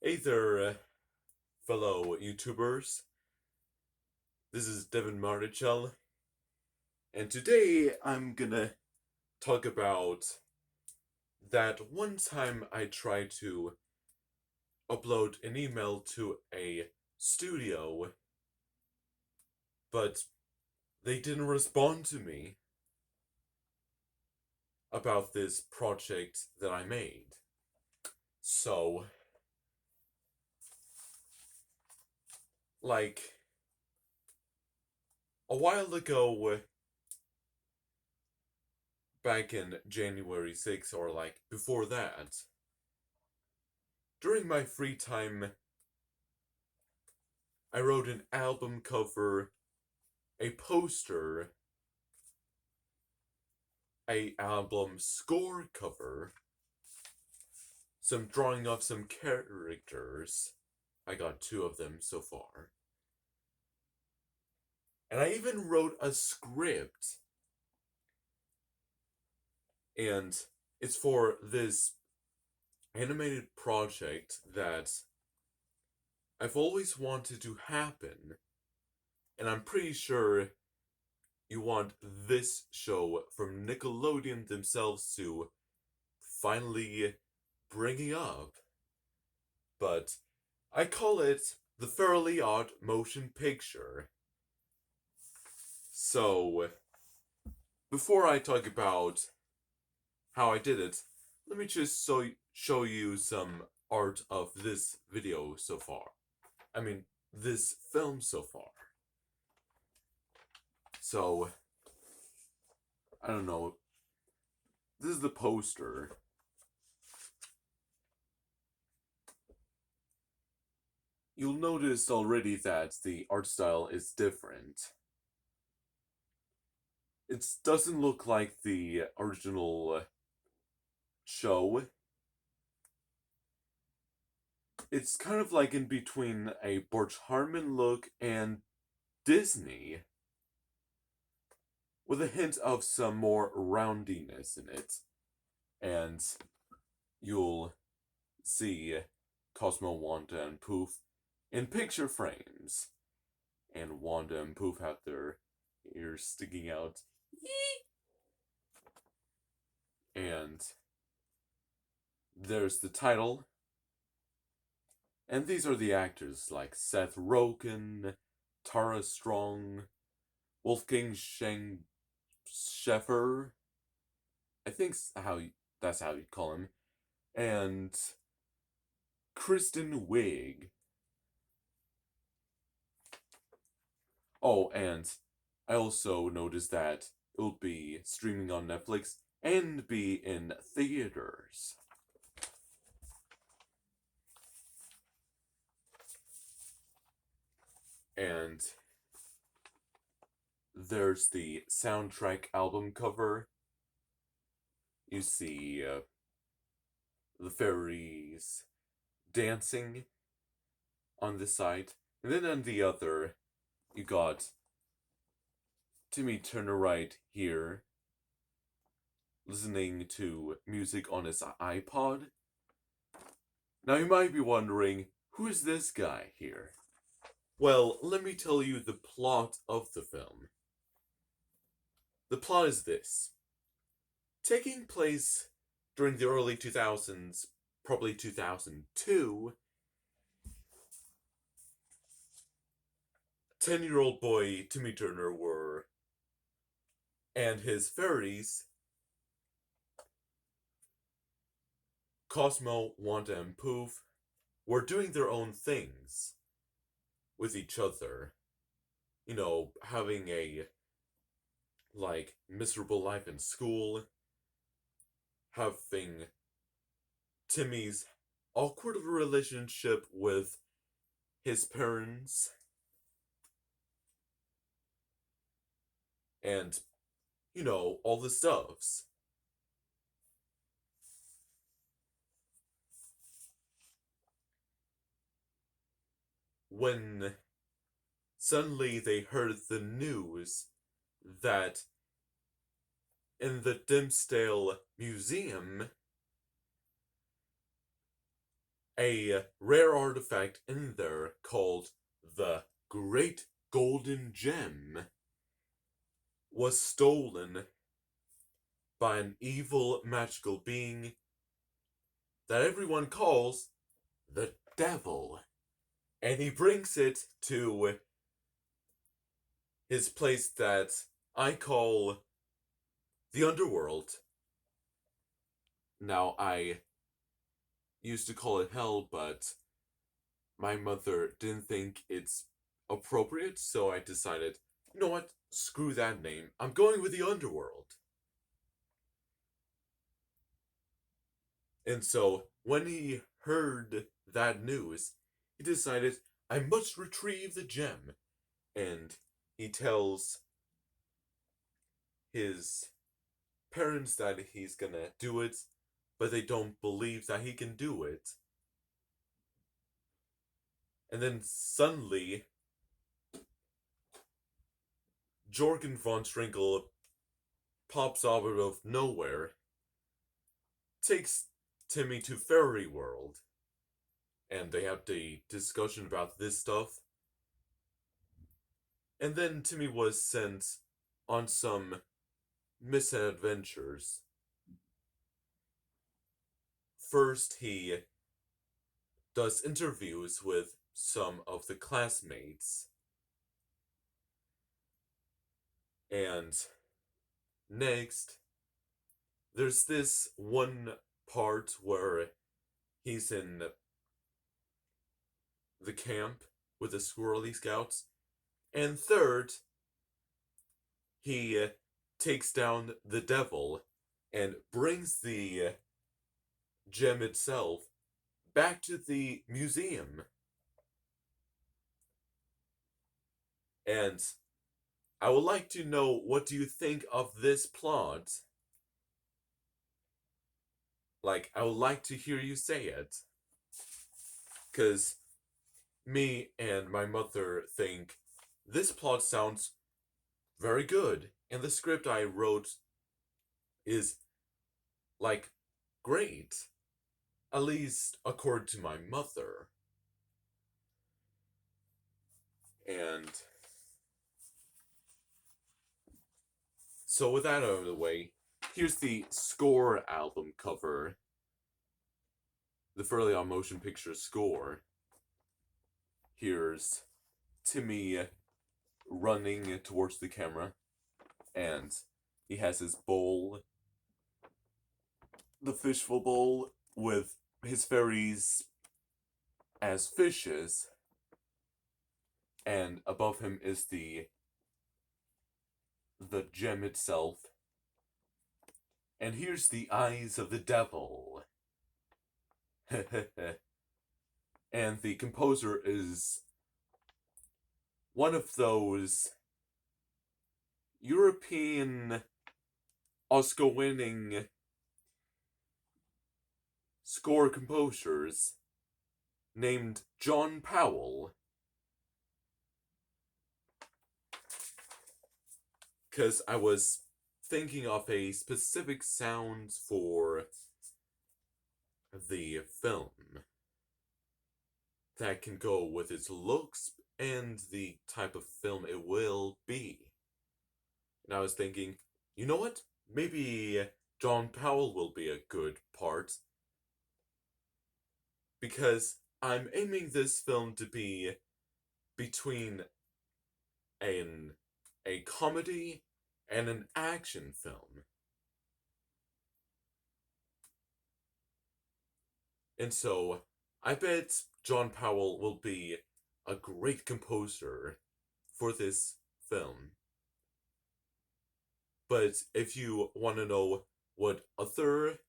Hey there, fellow YouTubers. This is Devin Martichel, and today I'm gonna talk about that one time I tried to upload an email to a studio, but they didn't respond to me about this project that I made. So, like, a while ago, back in January 6th, or like before that, during my free time, I wrote an album cover, a poster, a album score cover, some drawing of some characters. I got two of them so far. And I even wrote a script. And it's for this animated project that I've always wanted to happen. And I'm pretty sure you want this show from Nickelodeon themselves to finally bring it up. But I call it the Fairly Odd Motion Picture. So, before I talk about how I did it, let me just show you some art of this video so far. I mean, this film so far. So, I don't know. This is the poster. You'll notice already that the art style is different. It doesn't look like the original show. It's kind of like in between a Borch Harmon look and Disney, with a hint of some more roundiness in it. And you'll see Cosmo, Wanda, and Poof in picture frames. And Wanda and Poof have their ears sticking out. And there's the title. And these are the actors like Seth Rogen, Tara Strong, Wolfgang Scheffer. I think that's how you call him. And Kristen Wiig. Oh, and I also noticed that it will be streaming on Netflix and be in theaters. And there's the soundtrack album cover. You see the fairies dancing on this side. And then on the other, you got Timmy Turner right here, listening to music on his iPod. Now you might be wondering, who is this guy here? Well, let me tell you the plot of the film. The plot is this. Taking place during the early 2000s, probably 2002, 10-year-old boy Timmy Turner and his fairies, Cosmo, Wanda, and Poof, were doing their own things with each other. You know, having a, miserable life in school, having Timmy's awkward relationship with his parents, and, all the stuffs. When suddenly they heard the news that in the Dimmsdale Museum, a rare artifact in there called the Great Golden Gem was stolen by an evil magical being that everyone calls the devil. And he brings it to his place that I call the underworld. Now, I used to call it hell, but my mother didn't think it's appropriate, so I decided, you know what, screw that name. I'm going with the underworld. And so, when he heard that news, he decided, I must retrieve the gem. And he tells his parents that he's gonna do it, but they don't believe that he can do it. And then suddenly, Jorgen von Trinkel pops out of nowhere, takes Timmy to Fairy World, and they have the discussion about this stuff. And then Timmy was sent on some misadventures. First, he does interviews with some of the classmates. And next, there's this one part where he's in the camp with the Squirrely Scouts. And third, he takes down the devil and brings the gem itself back to the museum. And I would like to know, what do you think of this plot? Like, I would like to hear you say it. Because me and my mother think this plot sounds very good. And the script I wrote is, like, great. At least according to my mother. And so with that out of the way, here's the Score album cover. The Fairly Odd Motion Picture score. Here's Timmy running towards the camera, and he has his bowl, the fishbowl bowl, with his fairies as fishes, and above him is the gem itself. And here's the eyes of the devil. And the composer is one of those European Oscar-winning score composers named John Powell. Because I was thinking of a specific sound for the film that can go with its looks and the type of film it will be. And I was thinking, you know what? Maybe John Powell will be a good part. Because I'm aiming this film to be between a comedy and an action film. And so, I bet John Powell will be a great composer for this film. But if you want to know what other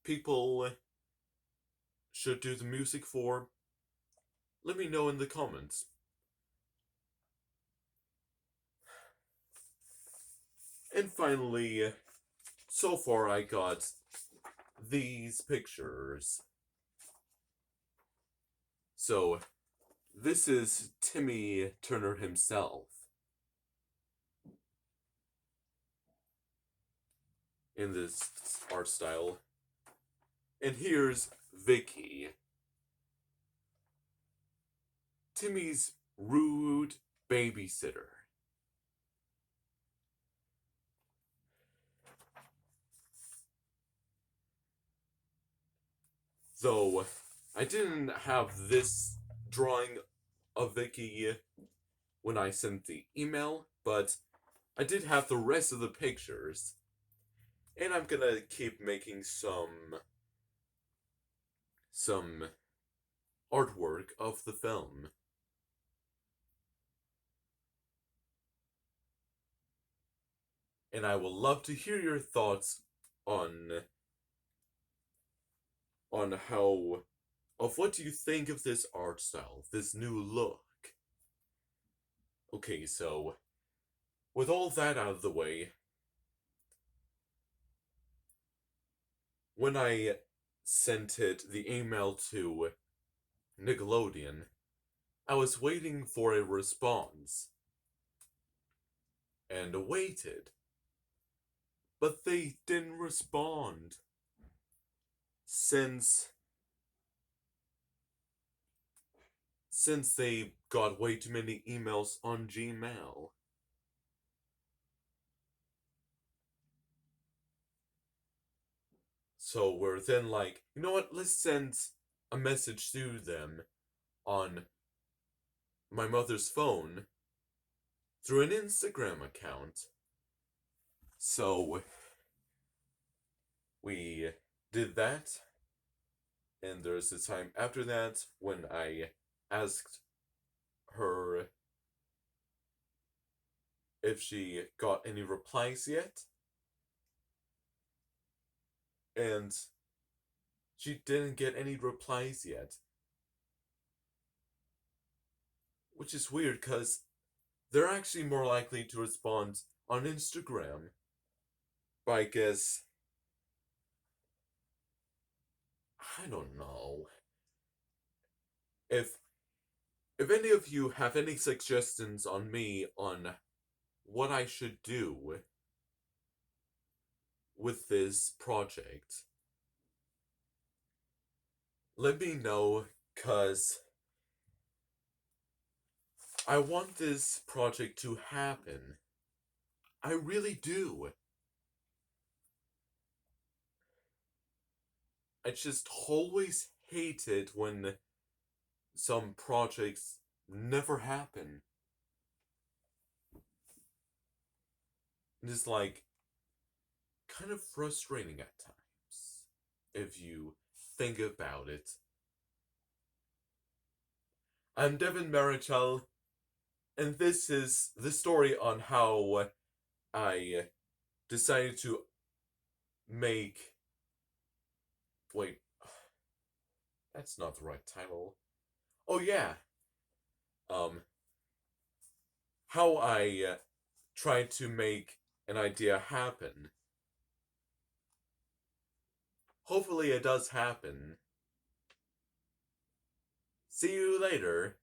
people should do the music for, let me know in the comments. And finally, so far I got these pictures. So, this is Timmy Turner himself. In this art style. And here's Vicky. Timmy's rude babysitter. Though I didn't have this drawing of Vicky when I sent the email, but I did have the rest of the pictures. And I'm gonna keep making some artwork of the film. And I will love to hear your thoughts on how of what do you think of this art style, this new look. Okay, so with all that out of the way, when I sent the email to Nickelodeon, I was waiting for a response and waited, but they didn't respond since they got way too many emails on Gmail. So we're then like, you know what, let's send a message to them on my mother's phone through an Instagram account. So we did that, and there's a time after that when I asked her if she got any replies yet, and she didn't get any replies yet. Which is weird, because they're actually more likely to respond on Instagram. But I guess, I don't know. If any of you have any suggestions on me on what I should do with this project, let me know, cause I want this project to happen. I really do. I just always hate it when some projects never happen. It's like kind of frustrating at times if you think about it. I'm Devin Marichal, and this is the story on how I decided to make. Wait, that's not the right title. Oh, yeah. Um, how I tried to make an idea happen. Hopefully, it does happen. See you later.